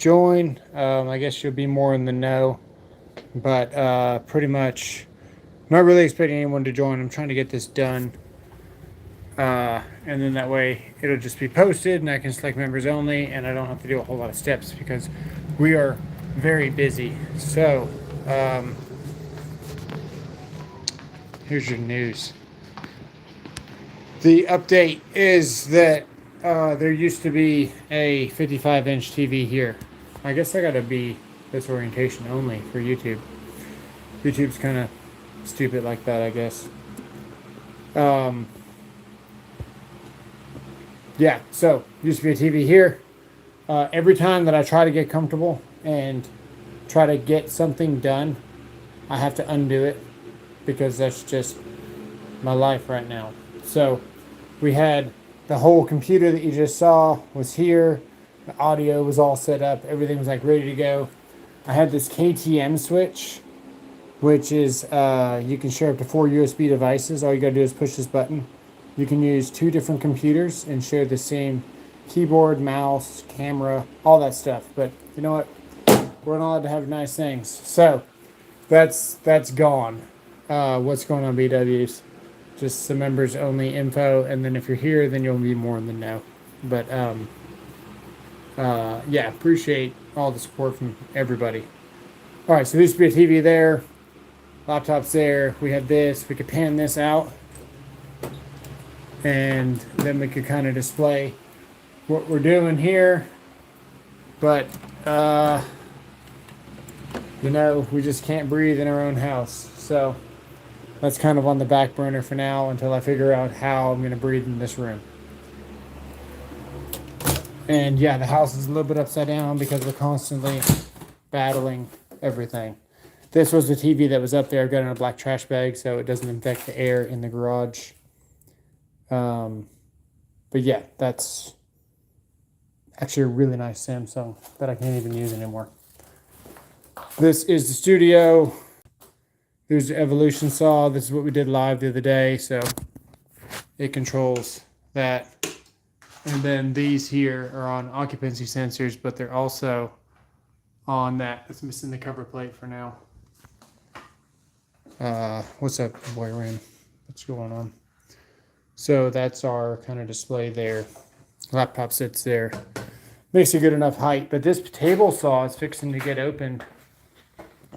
join. I guess you'll be more in the know, but pretty much not really expecting anyone to join. I'm trying to get this done, and then that way it'll just be posted, and I can select members only, and I don't have to do a whole lot of steps because we are very busy. So here's your news. The update is that there used to be a 55-inch TV here. I guess I gotta be this orientation only for YouTube. YouTube's kind of stupid like that, I guess. Um, yeah, so used to be a TV here. Every time that I try to get comfortable and try to get something done, I have to undo it because that's just my life right now. So we had the whole computer that you just saw was here. The audio was all set up. Everything was like ready to go. I had this KTM switch, which is you can share up to 4 USB devices. All you gotta do is push this button. You can use 2 different computers and share the same keyboard, mouse, camera, all that stuff. But you know what? We're not allowed to have nice things. So that's gone. What's going on, BWs? Just some members only info, and then if you're here, then you'll be more in the know. But yeah, appreciate all the support from everybody. All right, so there used to be a TV there, laptops there. We had this. We could pan this out, and then we could kind of display what we're doing here. But you know, we just can't breathe in our own house, so that's kind of on the back burner for now until I figure out how I'm going to breathe in this room. And yeah, the house is a little bit upside down because we're constantly battling everything. This was the TV that was up there. I've got it in a black trash bag so it doesn't infect the air in the garage. But yeah, that's actually a really nice Samsung that I can't even use anymore. This is the studio. There's the Evolution saw. This is what we did live the other day. So it controls that. And then these here are on occupancy sensors, but they're also on that. It's missing the cover plate for now. What's up, boy Ram? What's going on? So that's our kind of display there. Laptop sits there. Makes a good enough height. But this table saw is fixing to get opened.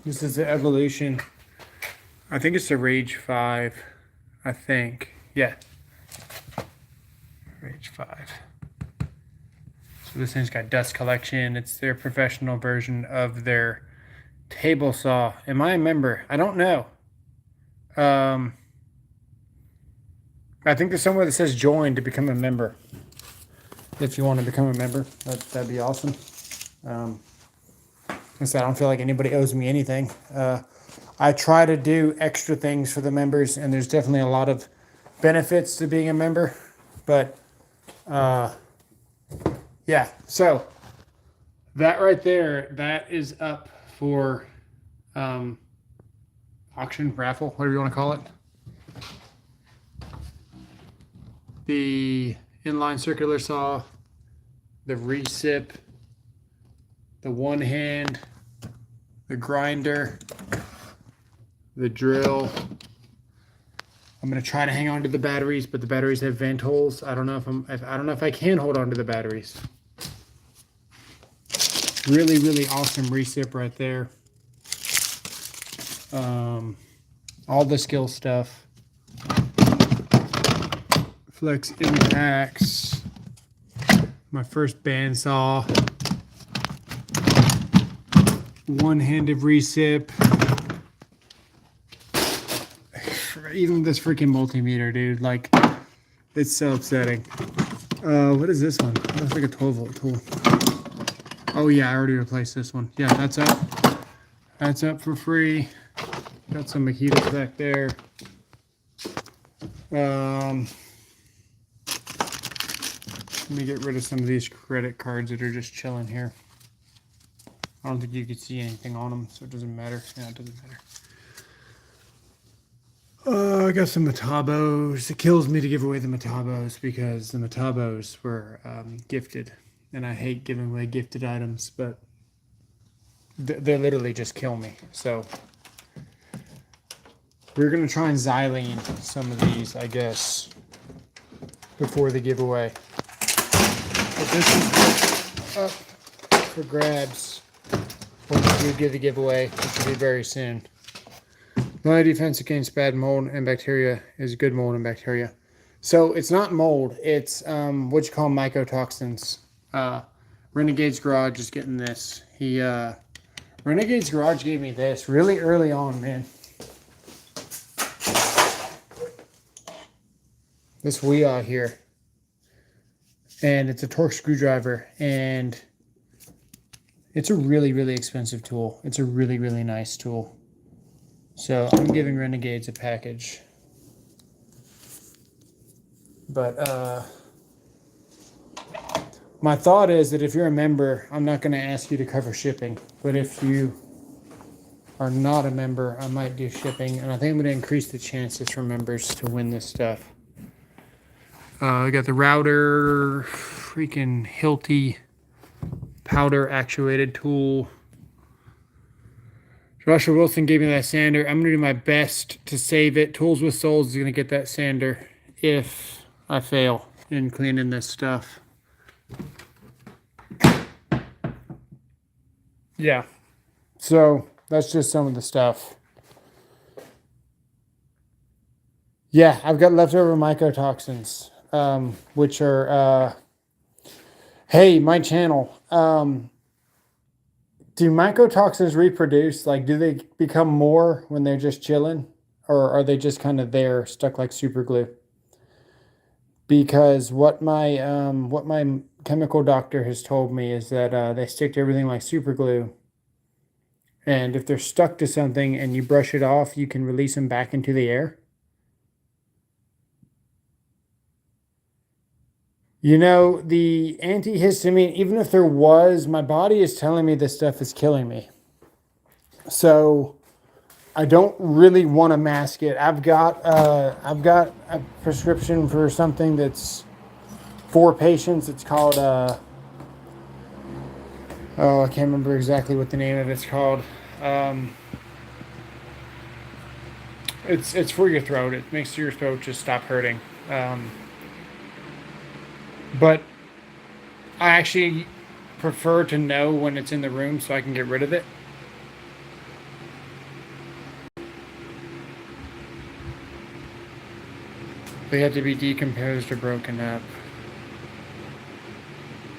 This is the Evolution. I think it's the Rage 5. I think. Yeah. Rage 5. So this thing's got dust collection. It's their professional version of their table saw. Am I a member? I don't know. I think there's somewhere that says join to become a member. If you want to become a member, that'd be awesome. I don't feel like anybody owes me anything. I try to do extra things for the members, and there's definitely a lot of benefits to being a member. But yeah, so that right there, that is up for auction, raffle, whatever you want to call it. The inline circular saw, the recip, the one hand, the grinder, the drill. I'm gonna try to hang on to the batteries, but the batteries have vent holes. I don't know if I can hold on to the batteries. Really, really awesome recip right there. All the skill stuff. Flex impacts. My first bandsaw. One-handed recip. Even this freaking multimeter, dude. Like, it's so upsetting. What is this one? It looks like a 12-volt tool. Oh yeah, I already replaced this one. Yeah, that's up. That's up for free. Got some Makitas back there. Let me get rid of some of these credit cards that are just chilling here. I don't think you can see anything on them, so it doesn't matter. Yeah, it doesn't matter. I got some Metabos. It kills me to give away the Metabos because the Metabos were gifted. And I hate giving away gifted items, but they literally just kill me. So we're gonna try and xylene some of these, I guess, before the giveaway. But this is what's up for grabs when we do give the giveaway, which will be very soon. The only defense against bad mold and bacteria is good mold and bacteria. So it's not mold, it's what you call mycotoxins. Renegade's Garage is getting this. Renegade's Garage gave me this really early on, man. This Weeaw here. And it's a Torx screwdriver, and it's a really, really expensive tool. It's a really, really nice tool. So I'm giving Renegades a package. But my thought is that if you're a member, I'm not going to ask you to cover shipping. But if you are not a member, I might do shipping. And I think I'm going to increase the chances for members to win this stuff. I got the router, freaking Hilti powder actuated tool. Joshua Wilson gave me that sander. I'm going to do my best to save it. Tools with Souls is going to get that sander if I fail in cleaning this stuff. Yeah. So that's just some of the stuff. Yeah, I've got leftover mycotoxins, which are, hey, my channel. Do mycotoxins reproduce? Like, do they become more when they're just chilling? Or are they just kind of there, stuck like super glue? Because what my chemical doctor has told me is that they stick to everything like super glue. And if they're stuck to something and you brush it off, you can release them back into the air. You know, the antihistamine, even if there was, my body is telling me this stuff is killing me. So I don't really want to mask it. I've got a prescription for something that's for patients. It's called I can't remember exactly what the name of it's called. It's for your throat. It makes your throat just stop hurting. But I actually prefer to know when it's in the room so I can get rid of it. They have to be decomposed or broken up.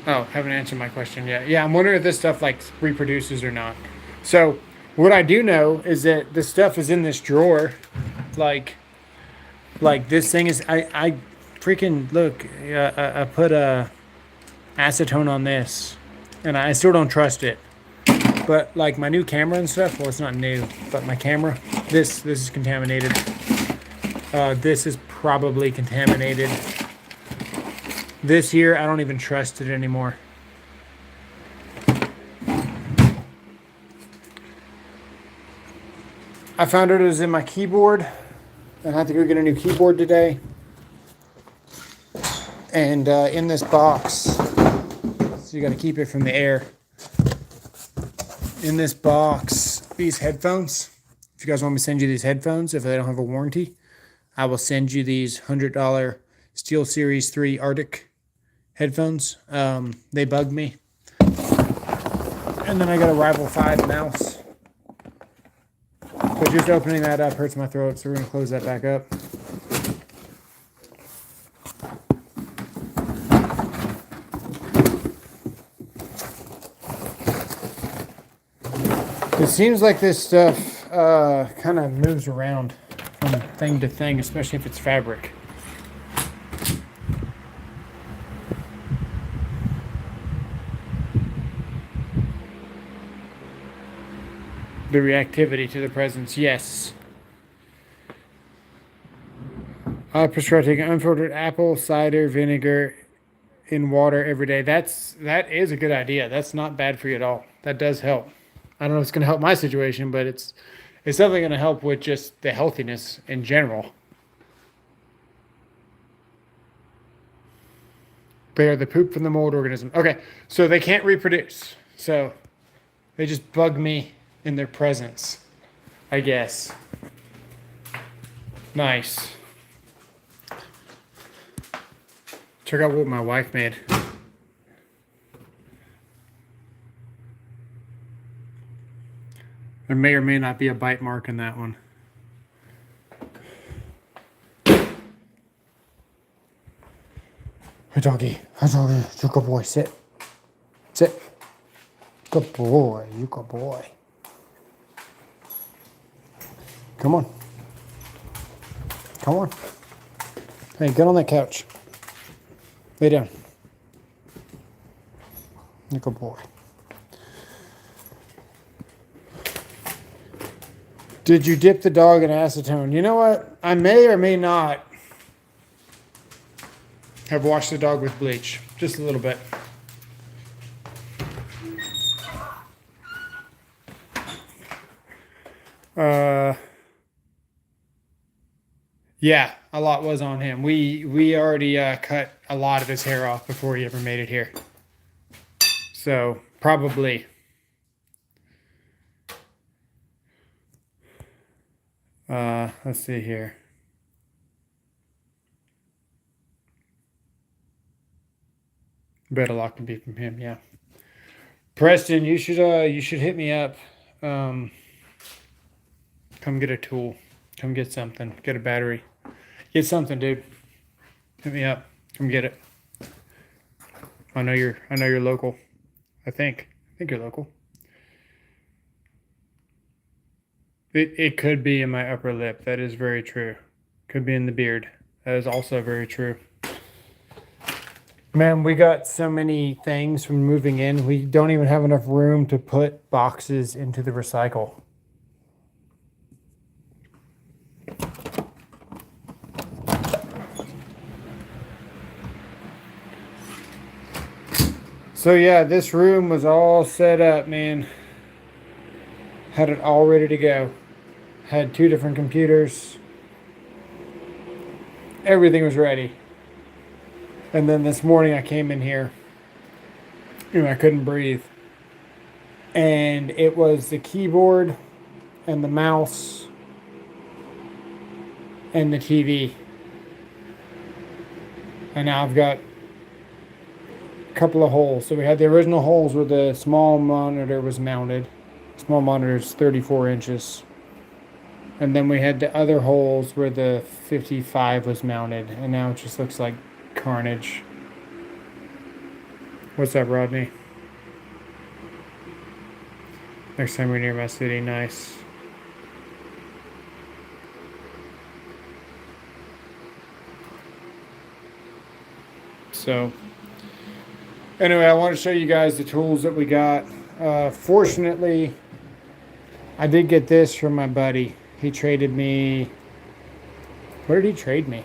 Oh, haven't answered my question yet. Yeah, I'm wondering if this stuff like reproduces or not. So what I do know is that this stuff is in this drawer. Like this thing is, I freaking look, I put acetone on this and I still don't trust it. But like my new camera and stuff, well, it's not new, but my camera, this is contaminated. This is probably contaminated. This here, I don't even trust it anymore. I found it was in my keyboard. I had to go get a new keyboard today. And in this box, so you got to keep it from the air. In this box, these headphones. If you guys want me to send you these headphones, if they don't have a warranty, I will send you these $100 SteelSeries 3 Arctic headphones. They bugged me. And then I got a Rival 5 mouse. But just opening that up hurts my throat, so we're going to close that back up. It seems like this stuff kind of moves around from thing to thing, especially if it's fabric. The reactivity to the presence, yes. I prescribe taking unfiltered apple cider vinegar in water every day. That is a good idea. That's not bad for you at all. That does help. I don't know if it's going to help my situation, but it's definitely going to help with just the healthiness in general. They are the poop from the mold organism. Okay, so they can't reproduce. So They just bug me in their presence, I guess. Nice. Check out what my wife made. There may or may not be a bite mark in that one. Hey doggy, you good boy, sit. Sit. Good boy, you good boy. Come on. Come on. Hey, get on that couch. Lay down. You good boy. Did you dip the dog in acetone? You know what? I may or may not have washed the dog with bleach. Just a little bit. Yeah, a lot was on him. We already cut a lot of his hair off before he ever made it here. So, probably. Let's see here. Bet a lot can be from him, yeah. Preston, you should hit me up. Come get a tool. Come get something. Get a battery. Get something, dude. Hit me up. Come get it. I know you're local. I think you're local. It could be in my upper lip. That is very true. Could be in the beard. That is also very true. Man, we got so many things from moving in. We don't even have enough room to put boxes into the recycle. So yeah, this room was all set up, man. Had it all ready to go. Had 2 different computers. Everything was ready. And then this morning I came in here and I couldn't breathe. And it was the keyboard and the mouse and the TV. And now I've got a couple of holes. So we had the original holes where the small monitor was mounted. Small monitor is 34 inches. And then we had the other holes where the 55 was mounted. And now it just looks like carnage. What's up, Rodney? Next time we're near my city, nice. So, anyway, I want to show you guys the tools that we got. Fortunately, I did get this from my buddy. He traded me. What did he trade me?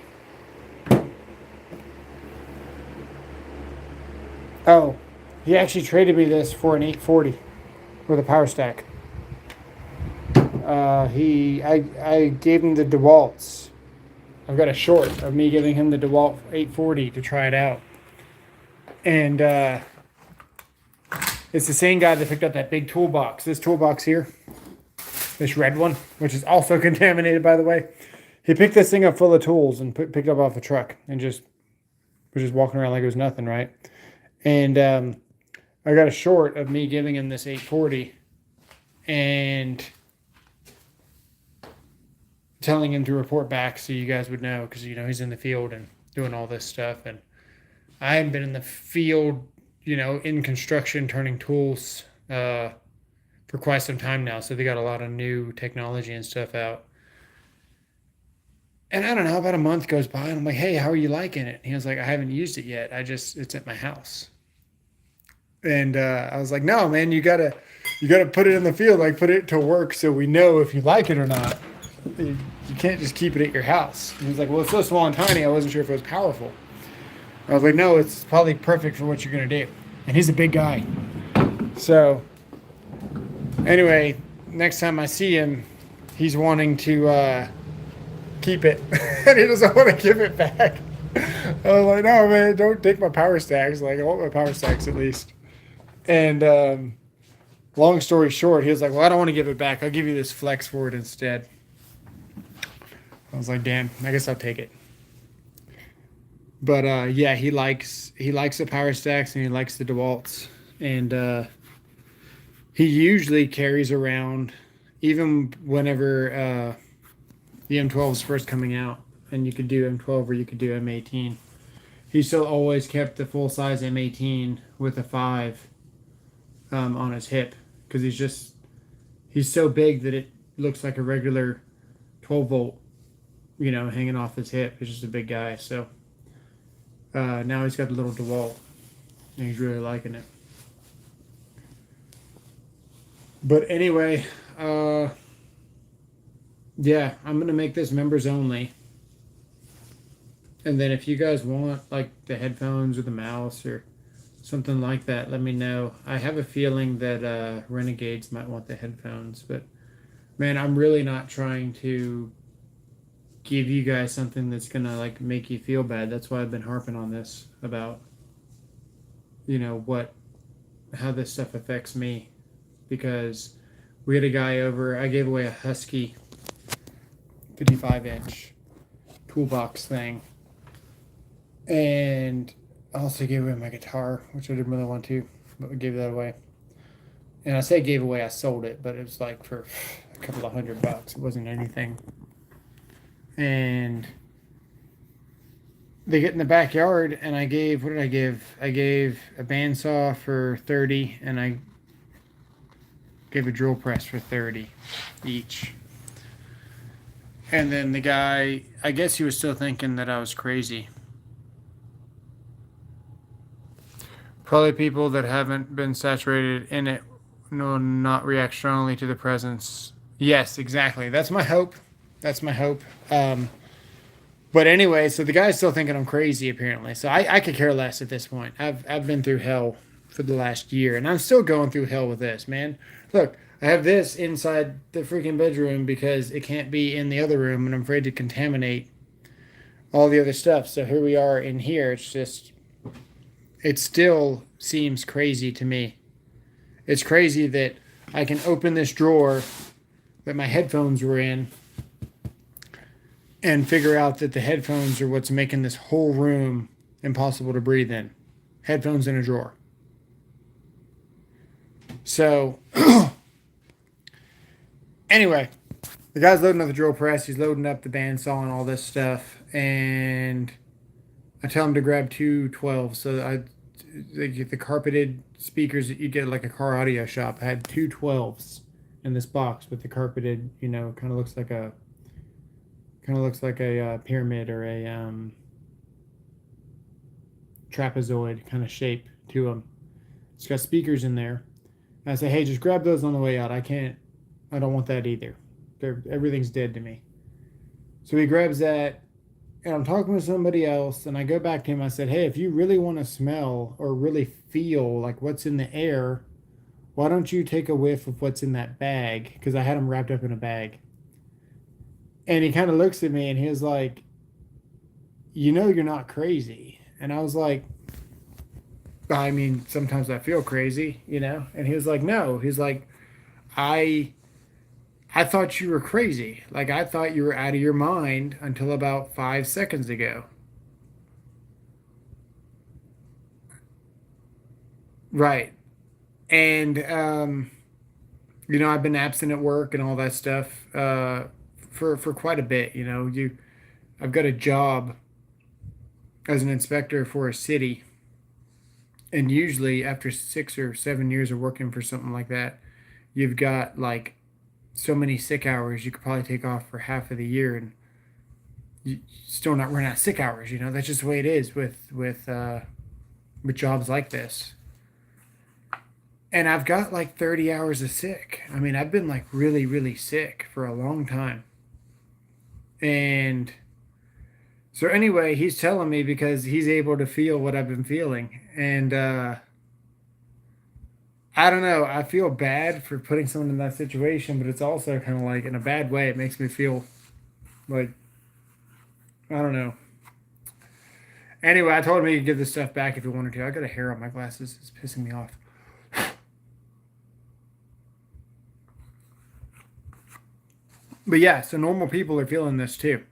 Oh, he actually traded me this for an 840 with a power stack. I gave him the DeWalt's. I've got a short of me giving him the DeWalt 840 to try it out. And it's the same guy that picked up that big toolbox. This toolbox here, this red one, which is also contaminated, by the way. He picked this thing up full of tools and picked it up off the truck and just was just walking around like it was nothing, right? And I got a short of me giving him this 840 and telling him to report back so you guys would know, because, you know, he's in the field and doing all this stuff. And I haven't been in the field, you know, in construction, turning tools for quite some time now. So they got a lot of new technology and stuff out. And I don't know, about a month goes by and I'm like, hey, how are you liking it? And he was like, I haven't used it yet. It's at my house. And I was like, no, man, you gotta put it in the field, like put it to work so we know if you like it or not. You can't just keep it at your house. And he's like, well, it's so small and tiny, I wasn't sure if it was powerful. I was like, no, it's probably perfect for what you're gonna do. And he's a big guy. So anyway, next time I see him, he's wanting to keep it. And he doesn't want to give it back. I was like, no, man, don't take my power stacks. Like, I want my power stacks at least. And long story short, he was like, well, I don't want to give it back. I'll give you this flex for it instead. I was like, damn, I guess I'll take it. But yeah, he likes the Power Stacks and he likes the DeWalt's. And he usually carries around, even whenever the M12 is first coming out, and you could do M12 or you could do M18. He still always kept the full size M18 with a 5 on his hip because he's so big that it looks like a regular 12 volt, hanging off his hip. He's just a big guy. So now he's got a little DeWalt, and he's really liking it. But anyway, yeah, I'm gonna make this members only. And then if you guys want like the headphones or the mouse or something like that, let me know. I have a feeling that Renegades might want the headphones, but man, I'm really not trying to give you guys something that's gonna like make you feel bad. That's why I've been harping on this about how this stuff affects me, because we had a guy over. I gave away a Husky 55-inch toolbox thing, and I also gave away my guitar, which I didn't really want to, but we gave that away. And I say gave away, I sold it, but it was like for a couple of $100. It wasn't anything. And they get in the backyard, and I gave, what did I give? I gave a bandsaw for 30, and I gave a drill press for 30 each. And then the guy, I guess he was still thinking that I was crazy. Probably people that haven't been saturated in it not react strongly to the presence. Yes, exactly. That's my hope. That's my hope. But anyway, so the guy's still thinking I'm crazy, apparently. So I could care less at this point. I've been through hell for the last year, and I'm still going through hell with this, man. Look, I have this inside the freaking bedroom because it can't be in the other room, and I'm afraid to contaminate all the other stuff. So here we are in here. It still seems crazy to me. It's crazy that I can open this drawer that my headphones were in and figure out that the headphones are what's making this whole room impossible to breathe in. Headphones in a drawer. So, anyway, the guy's loading up the drill press. He's loading up the bandsaw and all this stuff. And I tell him to grab two 12s. So they get the carpeted speakers that you get like a car audio shop. I had two 12s in this box with the carpeted, kind of looks like a pyramid or a trapezoid kind of shape to them. It's got speakers in there. And I say, hey, just grab those on the way out. I don't want that either. Everything's dead to me. So he grabs that, and I'm talking with somebody else, and I go back to him. I said, hey, if you really want to smell or really feel like what's in the air, why don't you take a whiff of what's in that bag? Because I had them wrapped up in a bag. And he kind of looks at me, and he was like, you're not crazy. And I was like, I mean, sometimes I feel crazy, And he was like, no. He's like, I thought you were crazy. Like, I thought you were out of your mind until about 5 seconds ago. Right. And, I've been absent at work and all that stuff for quite a bit. I've got a job as an inspector for a city. And usually after 6 or 7 years of working for something like that, you've got like so many sick hours you could probably take off for half of the year, and you still not run out of sick hours. That's just the way it is with jobs like this. And I've got like 30 hours of sick. I mean, I've been like really, really sick for a long time. And so anyway, he's telling me because he's able to feel what I've been feeling. And I don't know. I feel bad for putting someone in that situation, but it's also kind of like in a bad way. It makes me feel like, I don't know. Anyway, I told him he could give this stuff back if he wanted to. I got a hair on my glasses. It's pissing me off. But yeah, so normal people are feeling this too.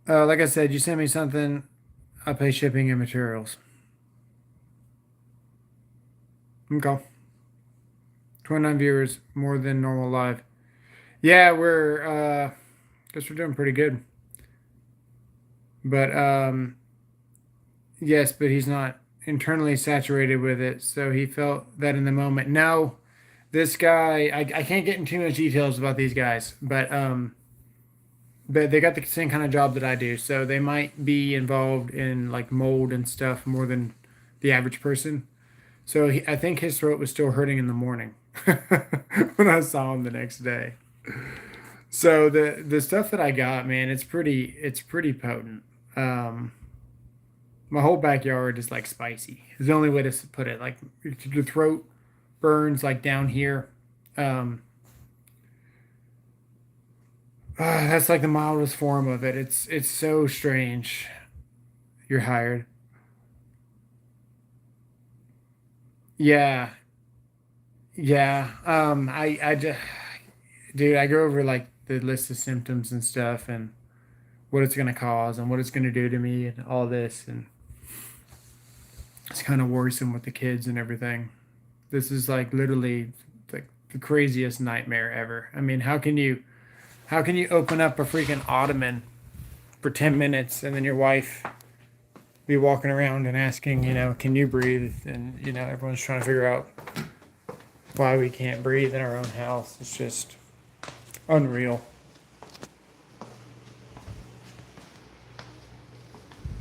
Like I said, you sent me something, I pay shipping and materials. Okay. 29 viewers, more than normal live. Yeah, guess we're doing pretty good. But yes, but he's not internally saturated with it, so he felt that in the moment. No, this guy, I can't get into too much details about these guys, but they got the same kind of job that I do, so they might be involved in like mold and stuff more than the average person. So I think his throat was still hurting in the morning when I saw him the next day. So the stuff that I got, man, it's pretty potent. Um, my whole backyard is like spicy. Is the only way to put it. Like the throat burns like down here. Um, that's like the mildest form of it. It's so strange. You're hired. Yeah, yeah. I just, dude, I go over like the list of symptoms and stuff and what it's gonna cause and what it's gonna do to me and all this, and it's kind of worrisome with the kids and everything. This is like literally like the craziest nightmare ever. I mean, how can you open up a freaking ottoman for 10 minutes and then your wife be walking around and asking, can you breathe? And, everyone's trying to figure out why we can't breathe in our own house. It's just unreal.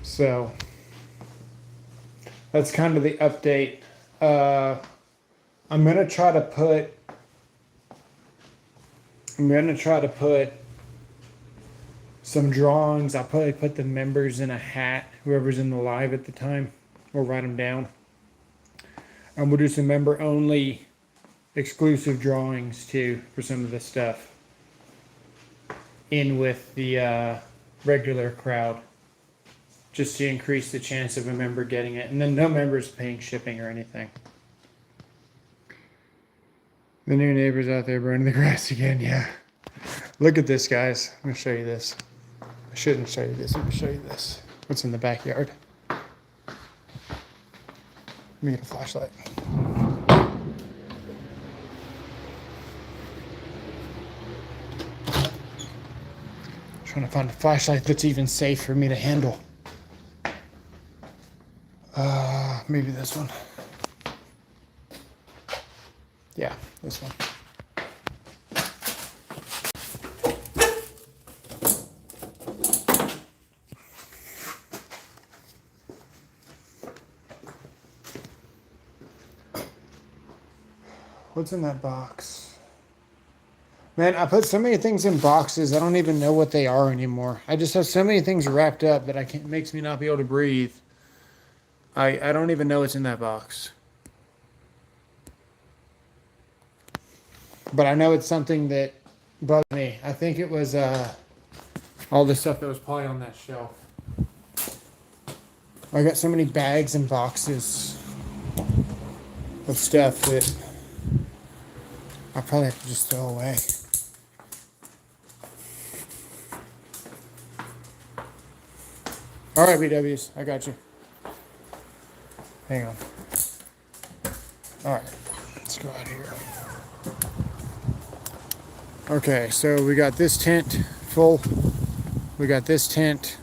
So that's kind of the update. Uh, I'm gonna try to put. I'm gonna try to put some drawings. I'll probably put the members in a hat. Whoever's in the live at the time, or write them down. And we'll do some member only exclusive drawings too for some of this stuff. In with the regular crowd, just to increase the chance of a member getting it, and then no members paying shipping or anything. The new neighbors out there burning the grass again, yeah. Look at this, guys. I'm gonna show you this. I shouldn't show you this. I'm gonna show you this. What's in the backyard? Let me get a flashlight. Trying to find a flashlight that's even safe for me to handle. Maybe this one. Yeah, this one. What's in that box? Man, I put so many things in boxes, I don't even know what they are anymore. I just have so many things wrapped up that makes me not be able to breathe. I don't even know what's in that box. But I know it's something that bugged me. I think it was all the stuff that was probably on that shelf. I got so many bags and boxes of stuff that I'll probably have to just throw away. All right, BWs, I got you. Hang on. All right, let's go out here. Okay, so we got this tent full. We got this tent,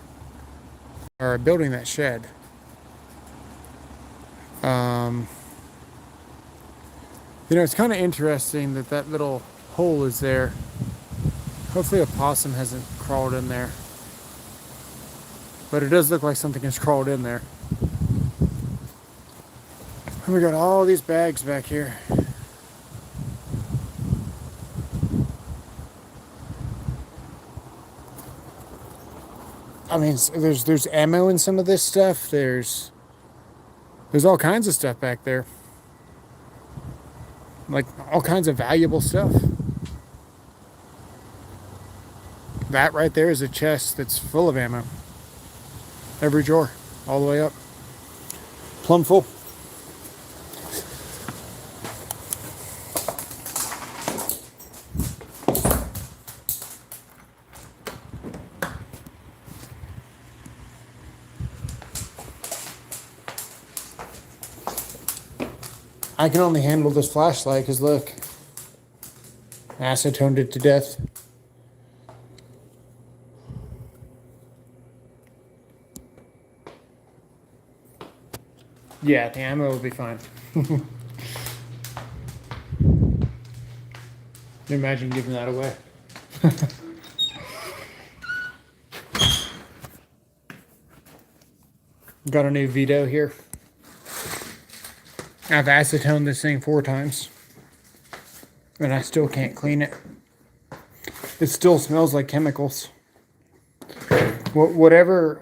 or building that shed. It's kind of interesting that little hole is there. Hopefully a possum hasn't crawled in there. But it does look like something has crawled in there. And we got all these bags back here. I mean, there's ammo in some of this stuff. There's all kinds of stuff back there. Like all kinds of valuable stuff. That right there is a chest that's full of ammo. Every drawer, all the way up. Plumb full. I can only handle this flashlight because look, acetoned it to death. Yeah, the ammo will be fine. Imagine giving that away. Got a new Vito here. I've acetoned this thing 4 times. And I still can't clean it. It still smells like chemicals. Whatever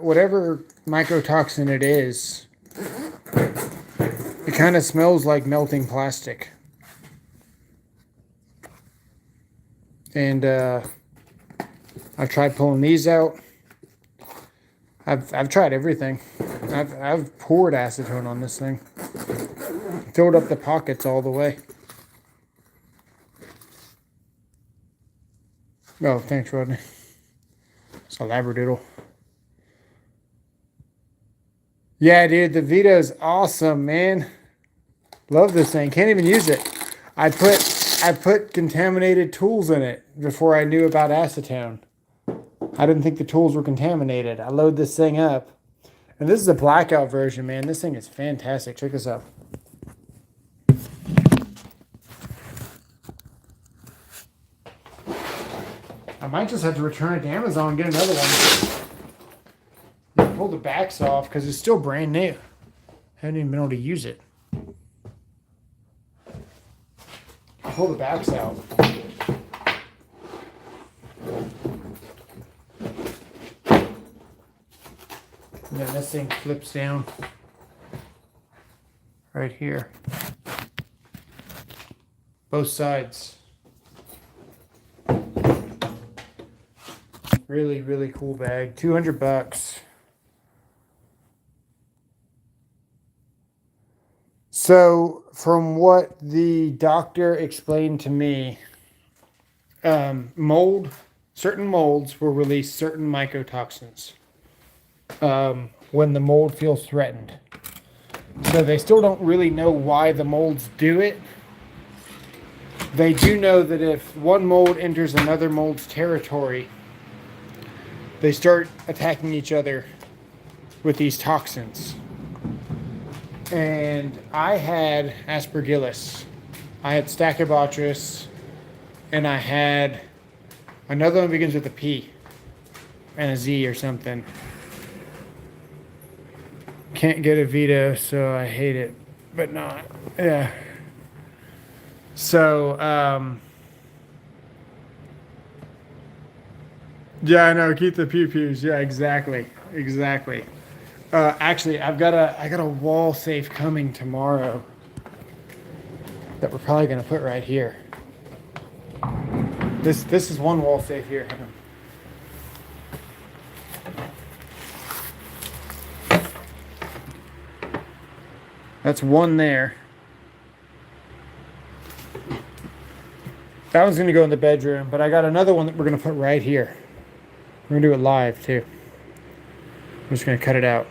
mycotoxin it is, it kind of smells like melting plastic. And I've tried pulling these out. I've tried everything. I've poured acetone on this thing. Filled up the pockets all the way. Oh, thanks, Rodney. It's a Labradoodle. Yeah, dude, the Vito's awesome, man. Love this thing. Can't even use it. I put contaminated tools in it before I knew about acetone. I didn't think the tools were contaminated. I load this thing up. And this is a blackout version, man. This thing is fantastic. Check this out. I might just have to return it to Amazon and get another one. Pull the backs off because it's still brand new. I haven't even been able to use it. Pull the backs out. And then this thing flips down right here. Both sides. Really, really cool bag. $200. So, from what the doctor explained to me, certain molds will release certain mycotoxins when the mold feels threatened. So they still don't really know why the molds do it. They do know that if one mold enters another mold's territory, they start attacking each other with these toxins. And I had Aspergillus, I had Stachybotrys, and I had another one begins with a P and a Z or something. Can't get a Vito, so I hate it, but not. Yeah. So, yeah, I know. Keep the pew-pews. Yeah, exactly. Actually, I got a wall safe coming tomorrow that we're probably gonna put right here. This is one wall safe here. That's one there. That one's gonna go in the bedroom, but I got another one that we're gonna put right here. We're gonna do it live too. I'm just gonna cut it out.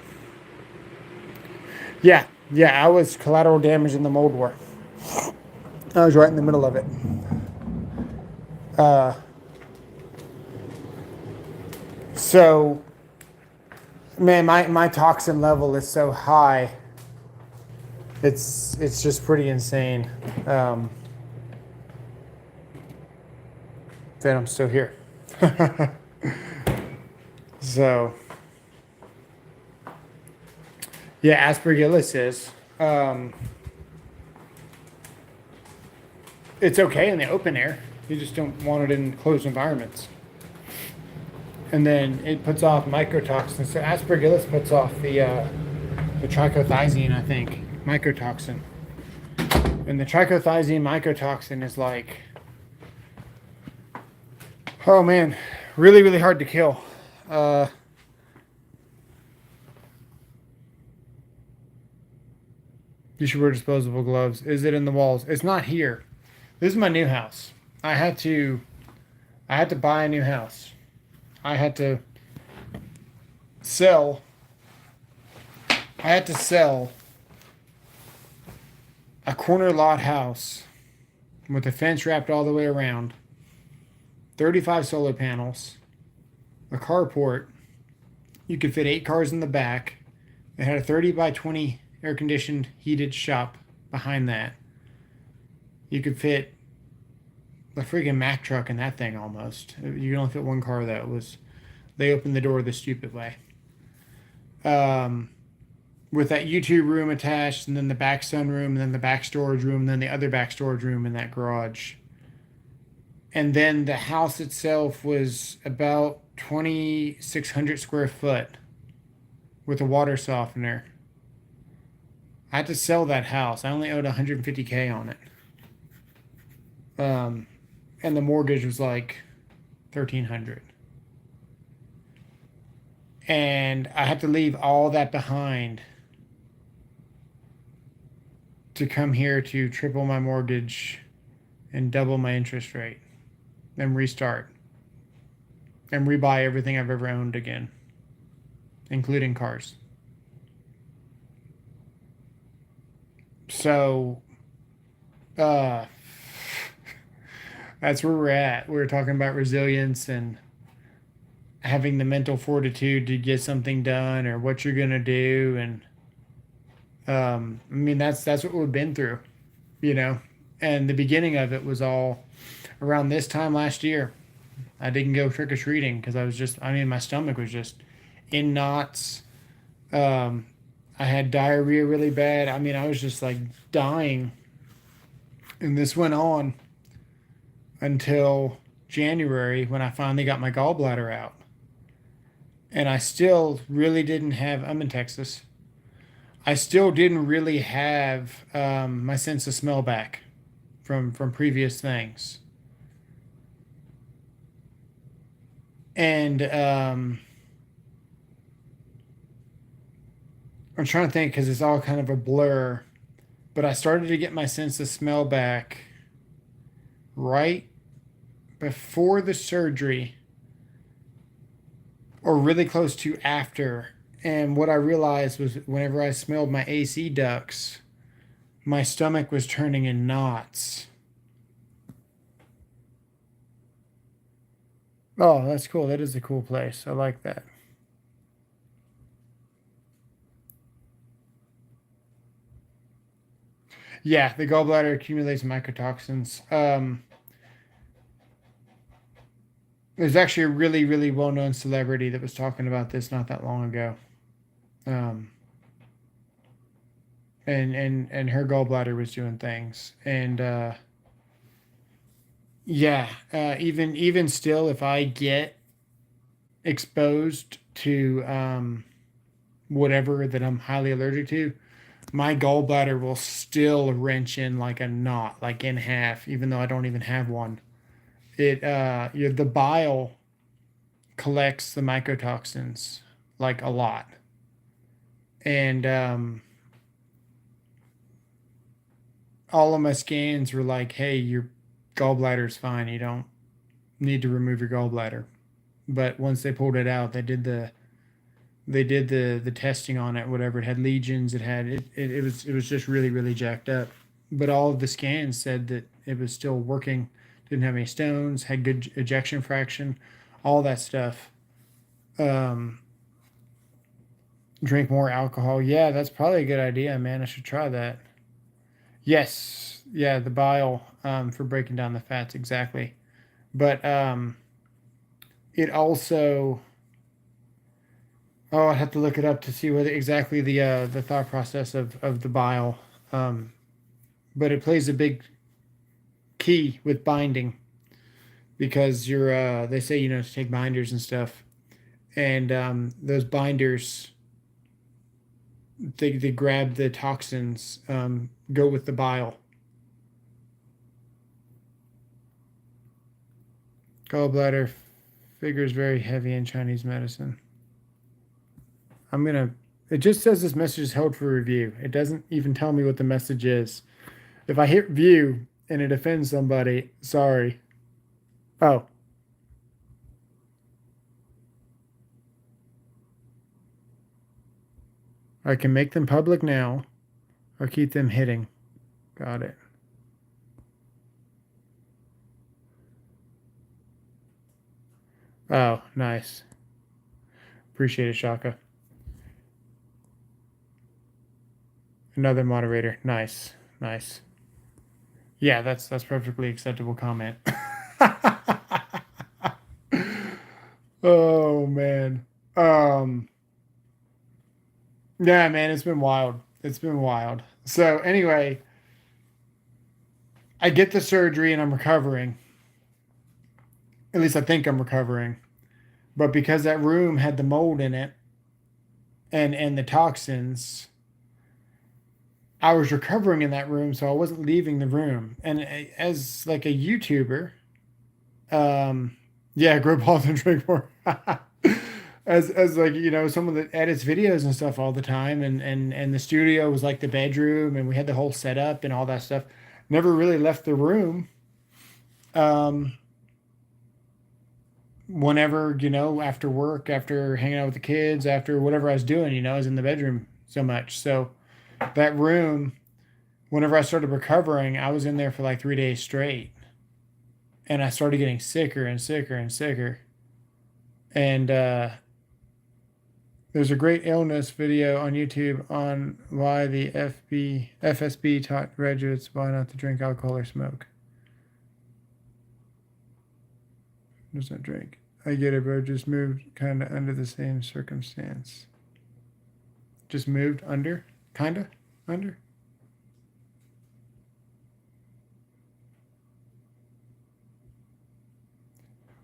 Yeah, I was collateral damage in the mold war. I was right in the middle of it. So, man, my toxin level is so high. It's just pretty insane. Then I'm still here. So, yeah, Aspergillus is. It's okay in the open air. You just don't want it in closed environments. And then it puts off mycotoxins. So Aspergillus puts off the trichothiazine, I think, mycotoxin. And the trichothiazine mycotoxin is like, oh man, really, really hard to kill. You should wear disposable gloves. Is it in the walls? It's not here. This is my new house. I had to buy a new house. I had to sell a corner lot house with a fence wrapped all the way around, 35 solar panels, a carport. You could fit 8 cars in the back. It had a 30 by 20 air conditioned heated shop behind that. You could fit the freaking Mack truck in that thing almost. You can only fit one car though. It was they opened the door the stupid way. Um, with that YouTube room attached, and then the back sunroom, and then the back storage room, and then the other back storage room in that garage. And then the house itself was about 2,600 square foot with a water softener. I had to sell that house. I only owed 150K on it. And the mortgage was like 1,300. And I had to leave all that behind to come here to triple my mortgage and double my interest rate and restart and rebuy everything I've ever owned again, including cars. So, that's where we're at. We're talking about resilience and having the mental fortitude to get something done or what you're gonna do. And I mean that's what we've been through, you know. And the beginning of it was all around this time last year. I didn't go trick or treating because my stomach was just in knots. Um, I had diarrhea really bad. I mean, I was just like dying. And this went on until January when I finally got my gallbladder out. And I still really didn't have, I'm in Texas. I still didn't really have my sense of smell back from previous things. And I'm trying to think because it's all kind of a blur, but I started to get my sense of smell back right before the surgery or really close to after. And what I realized was whenever I smelled my AC ducts, my stomach was turning in knots. Oh, that's cool. That is a cool place. I like that. Yeah, the gallbladder accumulates mycotoxins. There's actually a really, really well-known celebrity that was talking about this not that long ago. Um, and her gallbladder was doing things. And yeah, even still, if I get exposed to whatever that I'm highly allergic to, my gallbladder will still wrench in like a knot, like in half, even though I don't even have one. The bile collects the mycotoxins like a lot, and all of my scans were like, "Hey, your gallbladder's fine. You don't need to remove your gallbladder." But once they pulled it out, they did the testing on it. Whatever, it had lesions. It was just really really jacked up. But all of the scans said that it was still working. Didn't have any stones. Had good ejection fraction. All that stuff. Um, Drink more alcohol. Yeah, that's probably a good idea, man. I should try that. Yes, yeah, the bile for breaking down the fats exactly. But it also, oh, I have to look it up to see what exactly the thought process of the bile. Um, but it plays a big key with binding because they say to take binders and stuff, and those binders they grab the toxins, go with the bile. Gallbladder figures very heavy in Chinese medicine. It just says this message is held for review. It doesn't even tell me what the message is. If I hit view and it offends somebody, sorry. Oh, I can make them public now or keep them hidden. Got it. Oh, nice. Appreciate it, Shaka. Another moderator. Nice. Nice. Yeah, that's perfectly acceptable comment. Oh man. Um yeah, man, it's been wild. It's been wild. So anyway, I get the surgery and I'm recovering. At least I think I'm recovering. But because that room had the mold in it and the toxins, I was recovering in that room, so I wasn't leaving the room. And as like a YouTuber, yeah, grow balls and drink more. As like someone that edits videos and stuff all the time, and the studio was like the bedroom, and we had the whole setup and all that stuff. Never really left the room. Um, Whenever after work, after hanging out with the kids, after whatever I was doing, I was in the bedroom so much. So that room, whenever I started recovering, I was in there for like 3 days straight, and I started getting sicker and sicker and sicker. And there's a great illness video on YouTube on why the FSB taught graduates why not to drink alcohol or smoke. Does not drink. I get it, bro. Just moved kind of under the same circumstance. Just moved under? Kind of? Under?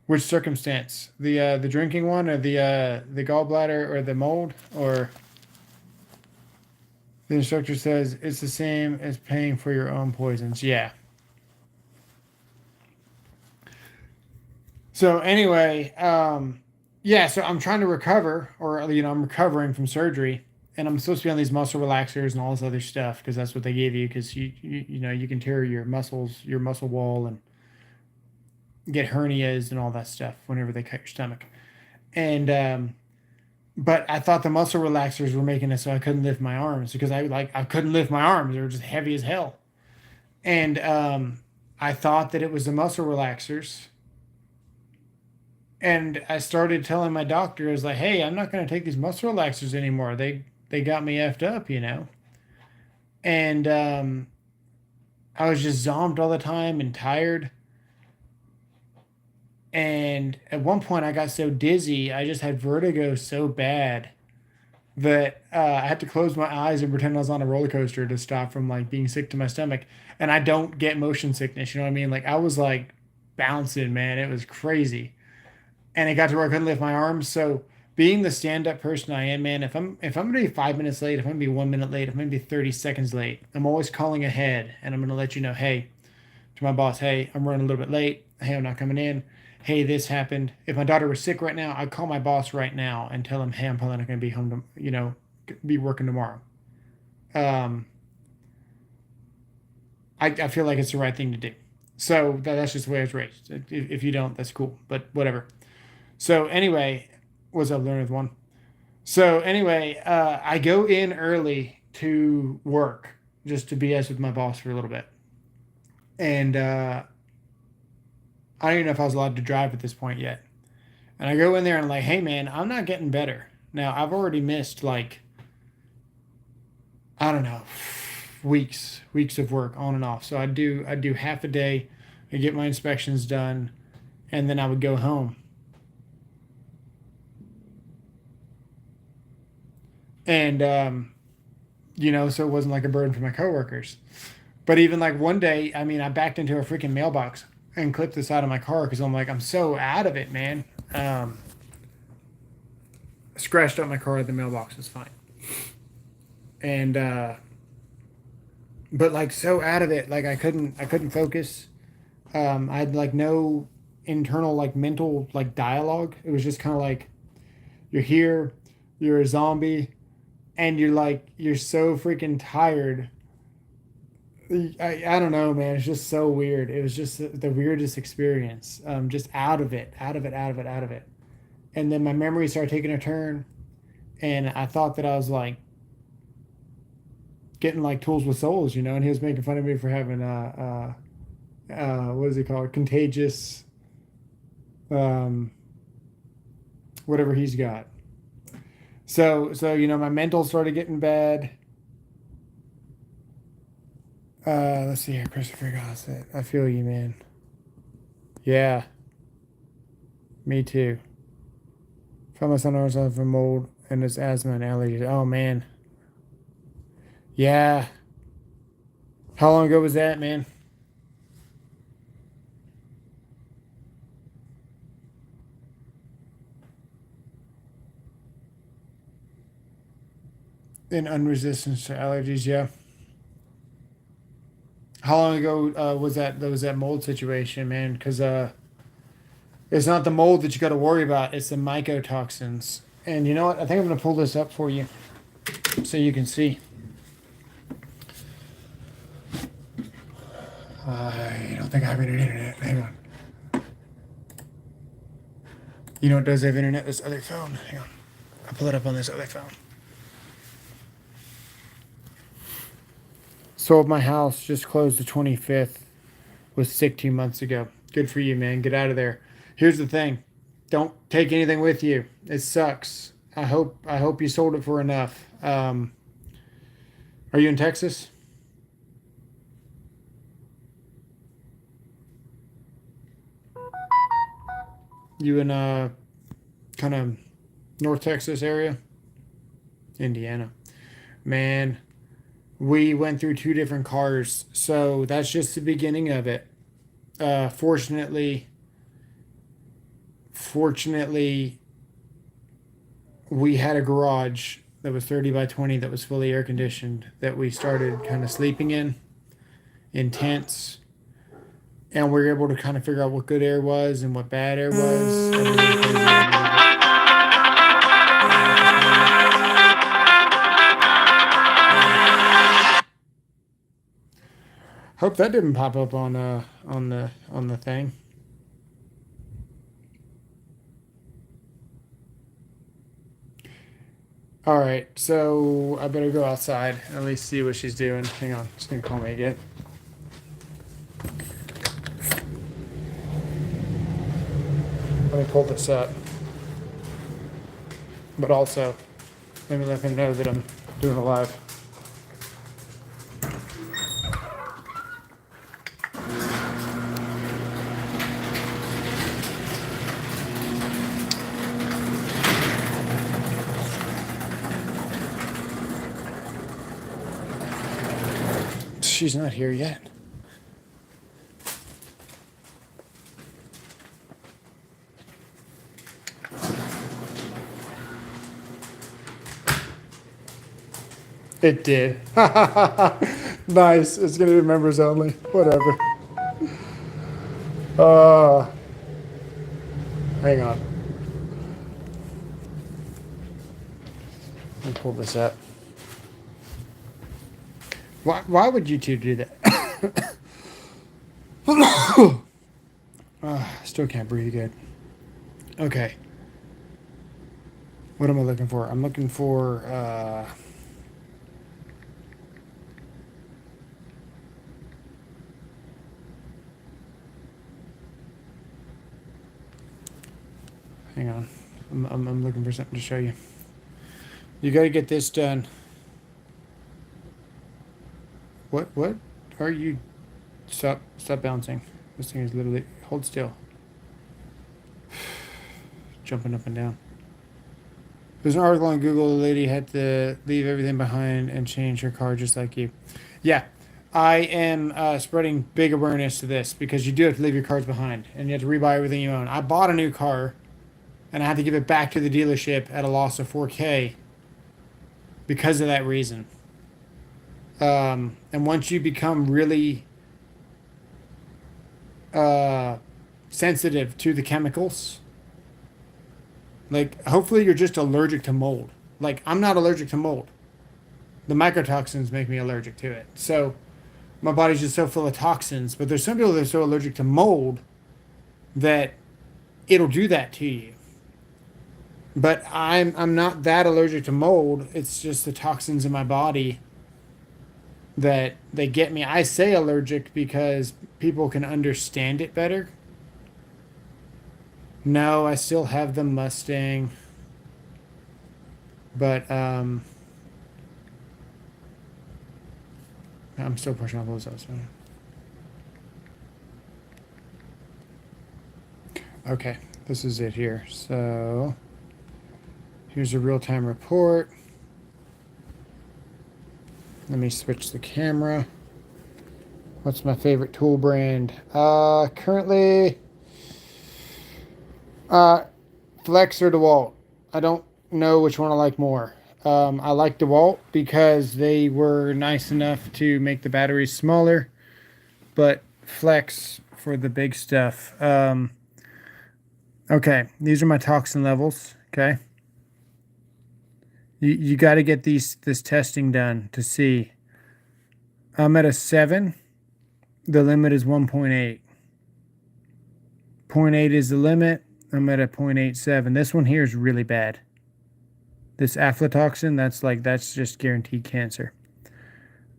Which circumstance? The drinking one, or the gallbladder, or the mold, or the instructor says it's the same as paying for your own poisons. Yeah. So anyway, yeah. So I'm trying to recover, or I'm recovering from surgery, and I'm supposed to be on these muscle relaxers and all this other stuff because that's what they gave you because you can tear your muscles, your muscle wall, and get hernias and all that stuff whenever they cut your stomach. And but I thought the muscle relaxers were making it so I couldn't lift my arms because I couldn't lift my arms. They were just heavy as hell. And I thought that it was the muscle relaxers. And I started telling my doctor, I was like, hey, I'm not going to take these muscle relaxers anymore. They got me effed up. And I was just zombed all the time and tired. And at one point, I got so dizzy, I just had vertigo so bad that I had to close my eyes and pretend I was on a roller coaster to stop from like being sick to my stomach. And I don't get motion sickness, you know what I mean? Like I was like bouncing, man. It was crazy. And it got to where I couldn't lift my arms. So being the stand-up person I am, man, if I'm gonna be 5 minutes late, if I'm gonna be 1 minute late, if I'm gonna be 30 seconds late, I'm always calling ahead and I'm gonna let you know, hey, to my boss, hey, I'm running a little bit late. Hey, I'm not coming in. Hey, this happened. If my daughter was sick right now, I'd call my boss right now and tell him, hey, I'm probably not going to be home to, be working tomorrow. Um, I feel like it's the right thing to do. So that's just the way I was raised. If you don't, that's cool, but whatever. So anyway, was I learning with one? So anyway, I go in early to work just to BS with my boss for a little bit. And I don't even know if I was allowed to drive at this point yet. And I go in there and I'm like, hey man, I'm not getting better. Now I've already missed like, I don't know, weeks of work on and off. So I do half a day, I get my inspections done, and then I would go home. And so it wasn't like a burden for my coworkers. But even like one day, I mean, I backed into a freaking mailbox and clipped the side of my car because I'm like, I'm so out of it, man. Scratched up my car at the mailbox. It's fine. And but like so out of it, like I couldn't focus. I had like no internal like mental like dialogue. It was just kind of like you're here, you're a zombie, and you're so freaking tired. I don't know, man. It's just so weird. It was just the weirdest experience. Just out of it, out of it, out of it, out of it. And then my memory started taking a turn, and I thought that I was like getting like tools with souls, you know, and he was making fun of me for having what is it called? Contagious, um, whatever he's got. So you know, my mental started getting bad. Let's see here, Christopher Gossett. I feel you, man. Yeah, me too. Found my son ourselves from mold and his asthma and allergies. Oh man. Yeah. How long ago was that, man? In unresistance to allergies, yeah. How long ago was that? Was that mold situation, man? Because it's not the mold that you got to worry about; it's the mycotoxins. And you know what? I think I'm gonna pull this up for you so you can see. I don't think I have any internet. Hang on. You know what does have internet? This other phone. Hang on. I'll pull it up on this other phone. Sold my house, just closed the 25th. Was sick 2 months ago. Good for you, man. Get out of there. Here's the thing. Don't take anything with you. It sucks. I hope you sold it for enough. Are you in Texas? You in kind of North Texas area? Indiana. Man, we went through two different cars, so that's just the beginning of it. Fortunately, fortunately, we had a garage that was 30 by 20 that was fully air conditioned that we started kind of sleeping in tents, and we were able to kind of figure out what good air was and what bad air was. Hope that didn't pop up on the thing. All right, so I better go outside and at least see what she's doing. Hang on, she's gonna call me again. Let me pull this up. But also, let me let him know that I'm doing a live. She's not here yet. It did. Nice. It's gonna be members only. Whatever. Uh, Hang on. Let me pull this up. Why would you two do that? Still can't breathe good. Okay. What am I looking for? I'm looking for hang on. I'm looking for something to show you. You got to get this done. What are you? Stop bouncing. This thing is literally, hold still. Jumping up and down. There's an article on Google. The lady had to leave everything behind and change her car just like you. Yeah, I am spreading big awareness to this because you do have to leave your cars behind and you have to rebuy everything you own. I bought a new car and I had to give it back to the dealership at a loss of $4,000 because of that reason. And once you become really sensitive to the chemicals, like hopefully you're just allergic to mold. Like I'm not allergic to mold. The mycotoxins make me allergic to it. So my body's just so full of toxins. But there's some people that are so allergic to mold that it'll do that to you. But I'm not that allergic to mold. It's just the toxins in my body that they get me. I say allergic because people can understand it better. No, I still have the Mustang, but I'm still pushing all those out. So. Okay, this is it here. So here's a real-time report. Let me switch the camera. What's my favorite tool brand? Currently, Flex or DeWalt. I don't know which one I like more. I like DeWalt because they were nice enough to make the batteries smaller, but Flex for the big stuff. Okay, these are my toxin levels. Okay, you got to get this testing done to see. I'm at a 7. The limit is 1.8. 0.8 is the limit. I'm at a 0.87. This one here is really bad. This aflatoxin, that's just guaranteed cancer.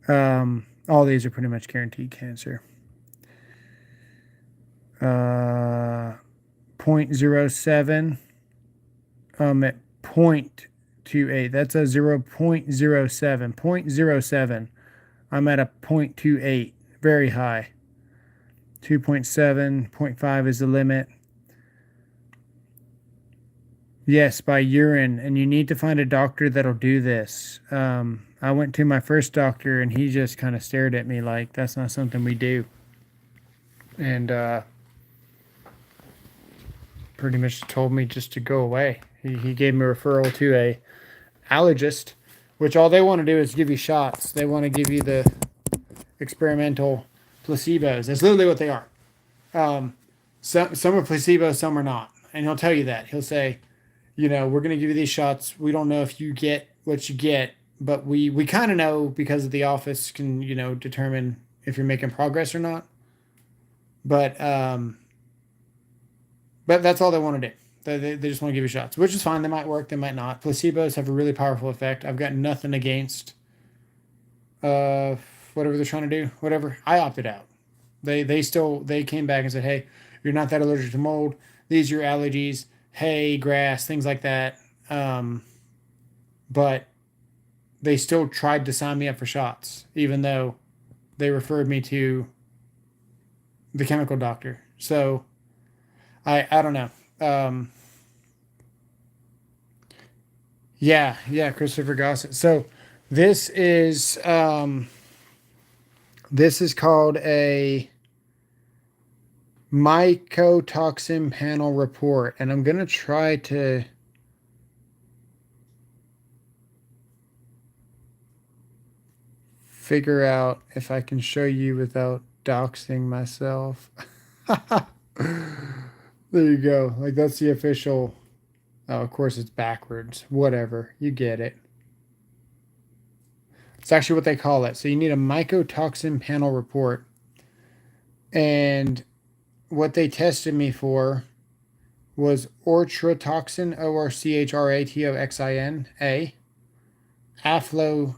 All these are pretty much guaranteed cancer. 0.07. I'm at 0.28. That's a 0.07. 0.07. I'm at a 0.28. Very high. 2.7, 0.5 is the limit. Yes, by urine, and you need to find a doctor that'll do this. I went to my first doctor, and he just kind of stared at me like, that's not something we do. And pretty much told me just to go away. He gave me a referral to a allergist, which all they want to do is give you shots. They want to give you the experimental placebos. That's literally what they are. Some are placebos, some are not. And he'll tell you that. He'll say, we're going to give you these shots. We don't know if you get what you get, but we kind of know because of the office can, determine if you're making progress or not. But that's all they want to do. They just want to give you shots, which is fine. They might work, they might not. Placebos have a really powerful effect. I've got nothing against whatever they're trying to do, whatever. I opted out. They came back and said, hey, you're not that allergic to mold. These are your allergies, hay, grass, things like that. But they still tried to sign me up for shots, even though they referred me to the chemical doctor. So I don't know. Yeah, Christopher Gossett. So this is called a mycotoxin panel report, and I'm gonna try to figure out if I can show you without doxing myself. There you go. Like, that's the official. Oh, of course it's backwards. Whatever. You get it. It's actually what they call it. So you need a mycotoxin panel report. And what they tested me for was orchrotoxin, ORCHRATOXIN, A. Aflatoxin,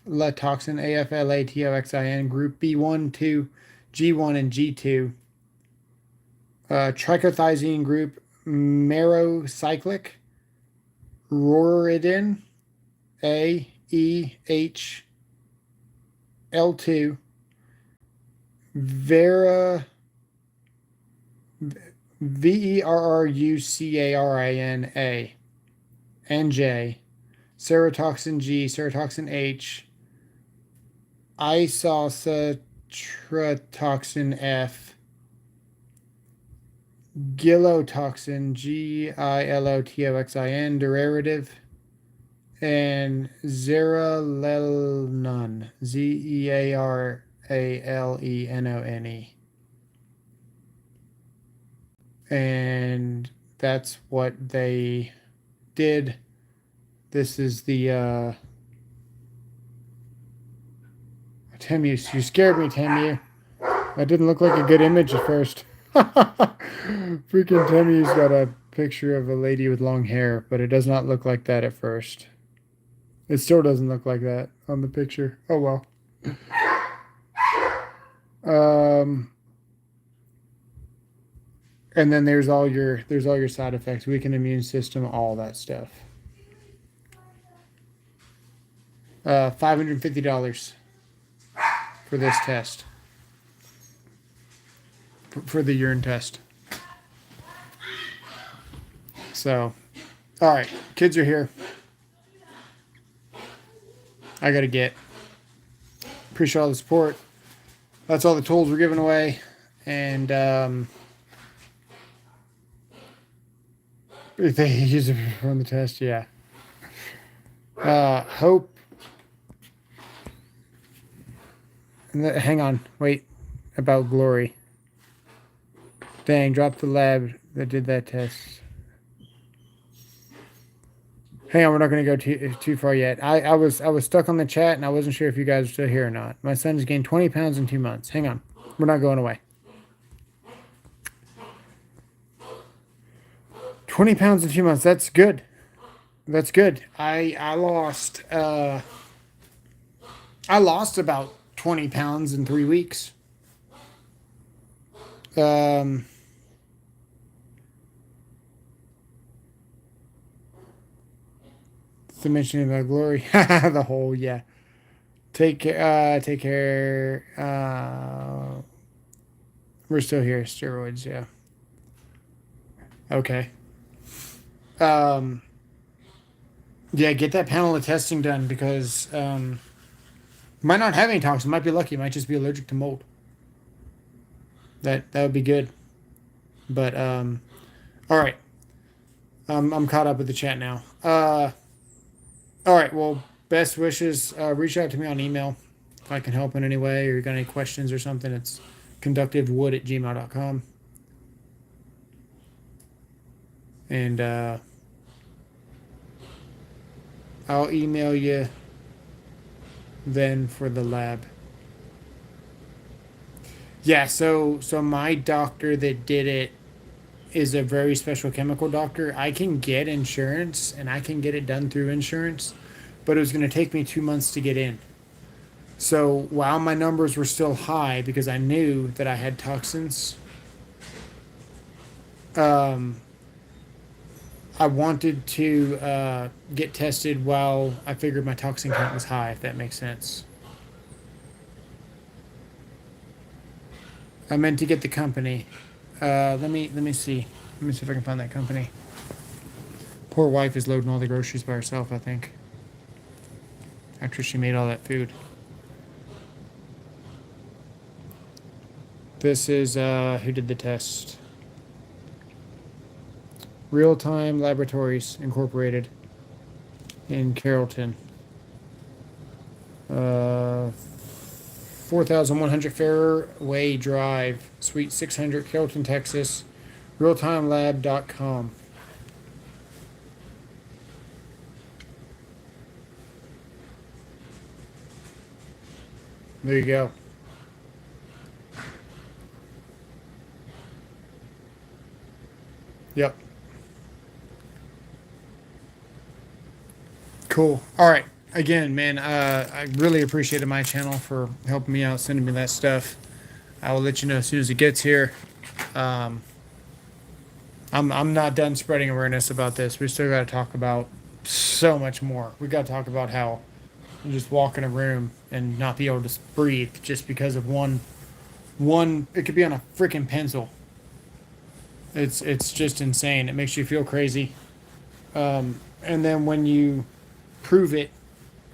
AFLATOXIN, group B1, 2, G1, and G2. Trichothizine group, Marocyclic, Roridin, A, E, H, L2, VERRUCARIN A, and J, serotoxin G, serotoxin H, isocitratoxin F, gilotoxin, GILOTOXIN, derivative, and zeralenon, ZEARALENONE. And that's what they did. This is the Temu. You scared me, Temu. That didn't look like a good image at first. Freaking Temu's got a picture of a lady with long hair, but it does not look like that at first. It still doesn't look like that on the picture. Oh well. And then there's all your side effects, weakened immune system, all that stuff. $550 for this test. For the urine test. So, all right, kids are here. I gotta get. Appreciate all the support. That's all the tools we're giving away, and if they use it on the test, yeah. Hope. Hang on, wait. About Glory. Dang, dropped the lab that did that test. Hang on, we're not going to go too far yet. I was stuck on the chat and I wasn't sure if you guys were still here or not. My son's gained 20 pounds in 2 months. Hang on, we're not going away. 20 pounds in 2 months. That's good. That's good. I lost about 20 pounds in 3 weeks. The mentioning about Glory. The whole, yeah. Take care. Take care. We're still here. Steroids, yeah. Okay. Yeah, get that panel of testing done because might not have any toxin. Might be lucky. Might just be allergic to mold. That would be good. But all right. I'm caught up with the chat now. All right. Well, best wishes. Reach out to me on email if I can help in any way, or you got any questions or something. It's conductivewood@gmail.com. And I'll email you then for the lab. Yeah, so my doctor that did it is a very special chemical doctor. I can get insurance and I can get it done through insurance, but it was going to take me 2 months to get in. So while my numbers were still high because I knew that I had toxins, I wanted to get tested while I figured my toxin count was high, if that makes sense. I meant to get the company. Let me see. Let me see if I can find that company. Poor wife is loading all the groceries by herself, I think. After she made all that food. This is who did the test. Real Time Laboratories Incorporated in Carrollton. 4100 Fairway Drive, Suite 600, Carrollton, Texas. realtimelab.com. There you go. Yep. Cool. All right. Again, man, I really appreciated my channel for helping me out, sending me that stuff. I will let you know as soon as it gets here. I'm not done spreading awareness about this. We still got to talk about so much more. We got to talk about how you just walk in a room and not be able to breathe just because of one. It could be on a freaking pencil. It's just insane. It makes you feel crazy. And then when you prove it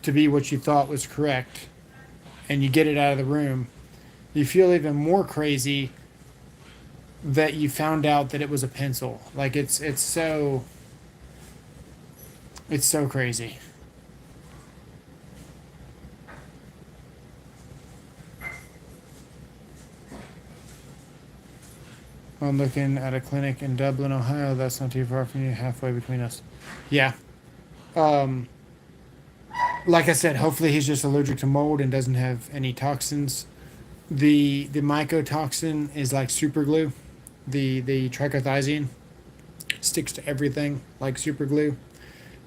to be what you thought was correct and you get it out of the room, you feel even more crazy that you found out that it was a pencil. Like it's so crazy. I'm looking at a clinic in Dublin, Ohio. That's not too far from you, halfway between us. Yeah. Like I said, hopefully he's just allergic to mold and doesn't have any toxins. The mycotoxin is like super glue. The trichothiazine sticks to everything like super glue.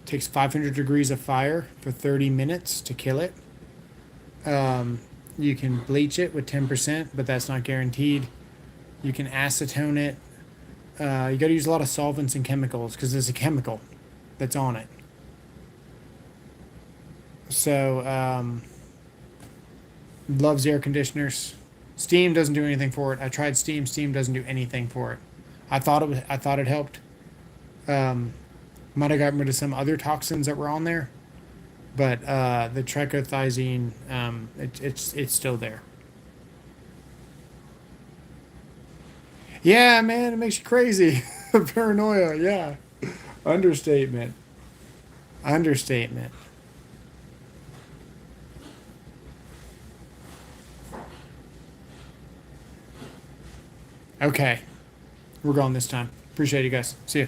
takes 500 degrees of fire for 30 minutes to kill it. You can bleach it with 10%, but that's not guaranteed. You can acetone it. You got to use a lot of solvents and chemicals because there's a chemical that's on it. So, loves air conditioners. Steam doesn't do anything for it. I tried steam. Steam doesn't do anything for it. I thought it helped. Might have gotten rid of some other toxins that were on there, but the trichothiazine, it's still there. Yeah, man, it makes you crazy. Paranoia. Yeah. Understatement. Understatement. Okay. We're going this time. Appreciate you guys. See you.